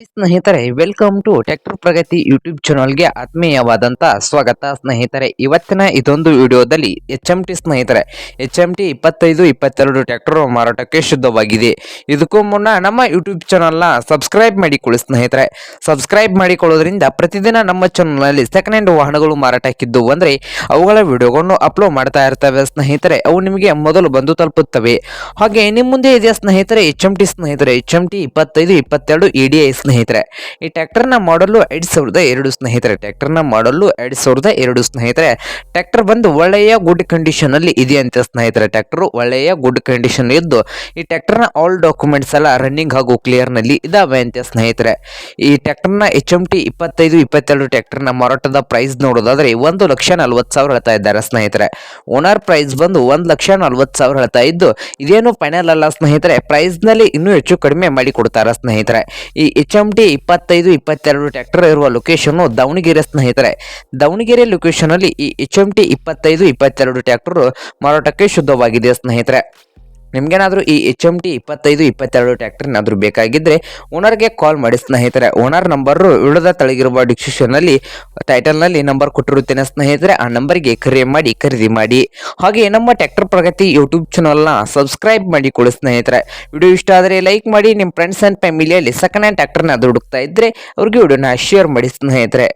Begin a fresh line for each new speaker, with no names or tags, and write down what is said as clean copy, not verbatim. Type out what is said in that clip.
ಸ್ನೇಹಿತರೆ, welcome to tractor Pragati YouTube ಚಾನಲ್ಗೆ ಆತ್ಮೀಯವಾದಂತ ಸ್ವಾಗತ. ಸ್ನೇಹಿತರೆ, ಇವತ್ತಿನ ಇದೊಂದು ವಿಡಿಯೋದಲ್ಲಿ HMT ಸ್ನೇಹಿತರೆ, HMT 25-22 ಟ್ರ್ಯಾಕ್ಟರ್ ಮಾರಾಟಕ್ಕೆ ಶುದ್ಧವಾಗಿದೆ. ಇದಕ್ಕೂ ಮುನ್ನ ನಮ್ಮ ಯೂಟ್ಯೂಬ್ ಚಾನಲ್ನ ಸಬ್ಸ್ಕ್ರೈಬ್ ಮಾಡಿಕೊಳ್ಳಿ ಸ್ನೇಹಿತರೆ. ಸಬ್ಸ್ಕ್ರೈಬ್ ಮಾಡಿಕೊಳ್ಳೋದ್ರಿಂದ ಪ್ರತಿದಿನ ನಮ್ಮ ಚಾನಲ್ನಲ್ಲಿ ಸೆಕೆಂಡ್ ಹ್ಯಾಂಡ್ ವಾಹನಗಳು ಮಾರಾಟಕ್ಕಿದ್ದು ಅಂದರೆ ಅವುಗಳ ವಿಡಿಯೋಗಳನ್ನು ಅಪ್ಲೋಡ್ ಮಾಡ್ತಾ ಇರ್ತವೆ ಸ್ನೇಹಿತರೆ. ಅವು ನಿಮಗೆ ಮೊದಲು ಬಂದು ತಲುಪುತ್ತವೆ. ಹಾಗೆ ನಿಮ್ಮ ಮುಂದೆ ಇದೆ ಸ್ನೇಹಿತರೆ HMT ಸ್ನೇಹಿತರೆ, HMT 25-22 EDI ಸ್ನೇಹಿತರೆ. ಈ ಟ್ರ್ಯಾಕ್ಟರ್ನ ಮಾಡಲು 2002 ಸ್ನೇಹಿತರೆ. ಟ್ರ್ಯಾಕ್ಟರ್ನ ಮಾಡಲು 2002 ಸ್ನೇಹಿತರೆ. ಟ್ರ್ಯಾಕ್ಟರ್ ಬಂದು ಒಳ್ಳೆಯ ಗುಡ್ ಕಂಡೀಷನ್ ಅಲ್ಲಿ ಇದೆ ಅಂತ ಸ್ನೇಹಿತರೆ. ಟ್ರ್ಯಾಕ್ಟರ್ ಒಳ್ಳೆಯ ಗುಡ್ ಕಂಡೀಷನ್ ಇದ್ದು ಈ ಟ್ರ್ಯಾಕ್ಟರ್ನ ಆಲ್ ಡಾಕ್ಯುಮೆಂಟ್ಸ್ ಎಲ್ಲ ರನ್ನಿಂಗ್ ಹಾಗೂ ಕ್ಲಿಯರ್ ನಲ್ಲಿ ಇದಾವೆ ಅಂತ ಸ್ನೇಹಿತರೆ. ಈ ಟ್ರ್ಯಾಕ್ಟರ್ನ HMT 25-22 ಟ್ರ್ಯಾಕ್ಟರ್ನ ಮಾರಾಟದ ಪ್ರೈಸ್ ನೋಡೋದಾದ್ರೆ 1,40,40,000 ಹೇಳ್ತಾ ಇದ್ದಾರೆ ಸ್ನೇಹಿತರೆ. ಓನರ್ ಪ್ರೈಸ್ ಬಂದು 1,40,40,000 ಹೇಳ್ತಾ ಇದ್ದು ಇದೇನು ಫೈನಲ್ ಅಲ್ಲ ಸ್ನೇಹಿತರೆ. ಪ್ರೈಸ್ ನಲ್ಲಿ ಇನ್ನೂ ಹೆಚ್ಚು ಕಡಿಮೆ ಮಾಡಿ ಕೊಡ್ತಾರೆ ಸ್ನೇಹಿತರೆ. ಈ HMT 25-22 ಟ್ರ್ಯಾಕ್ಟರ್ ಇರುವ ಲೊಕೇಶನ್ ದಾವಣಗೆರೆ ಸ್ನೇಹಿತರೆ. ದಾವಣಗೆರೆ ಲೊಕೇಶನ್ ಅಲ್ಲಿ ಈ HMT 25-22 ಟ್ರ್ಯಾಕ್ಟರ್ ಮಾರಾಟಕ್ಕೆ ಶುದ್ಧವಾಗಿದೆ ಸ್ನೇಹಿತರೆ. ನಿಮ್ಗೇನಾದರೂ ಈ HMT 25-22 ಟ್ರ್ಯಾಕ್ಟರ್ ಏನಾದರೂ ಬೇಕಾಗಿದ್ದರೆ ಓನರ್ಗೆ ಕಾಲ್ ಮಾಡಿ ಸ್ನೇಹಿತರೆ. ಓನರ್ ನಂಬರು ವಿಡಿಯೋದ ತಳಗಿರುವ ಡಿಸ್ಕ್ರಿಪ್ಷನ್ನಲ್ಲಿ ಟೈಟಲ್ನಲ್ಲಿ ನಂಬರ್ ಕೊಟ್ಟಿರುತ್ತೇನೆ ಸ್ನೇಹಿತರೆ. ಆ ನಂಬರ್ಗೆ ಕರೆ ಮಾಡಿ ಖರೀದಿ ಮಾಡಿ. ಹಾಗೆ ನಮ್ಮ ಟ್ರ್ಯಾಕ್ಟರ್ ಪ್ರಗತಿ ಯೂಟ್ಯೂಬ್ ಚಾನಲ್ನ ಸಬ್ಸ್ಕ್ರೈಬ್ ಮಾಡಿಕೊಳ್ಳಿ ಸ್ನೇಹಿತರೆ. ವಿಡಿಯೋ ಇಷ್ಟ ಆದರೆ ಲೈಕ್ ಮಾಡಿ. ನಿಮ್ಮ ಫ್ರೆಂಡ್ಸ್ ಆ್ಯಂಡ್ ಫ್ಯಾಮಿಲಿಯಲ್ಲಿ ಸೆಕೆಂಡ್ ಹ್ಯಾಂಡ್ ಟ್ರ್ಯಾಕ್ಟರ್ನ ಹುಡುಕ್ತಾ ಇದ್ದರೆ ಅವ್ರಿಗೆ ವಿಡಿಯೋನ ಶೇರ್ ಮಾಡಿ ಸ್ನೇಹಿತರೆ.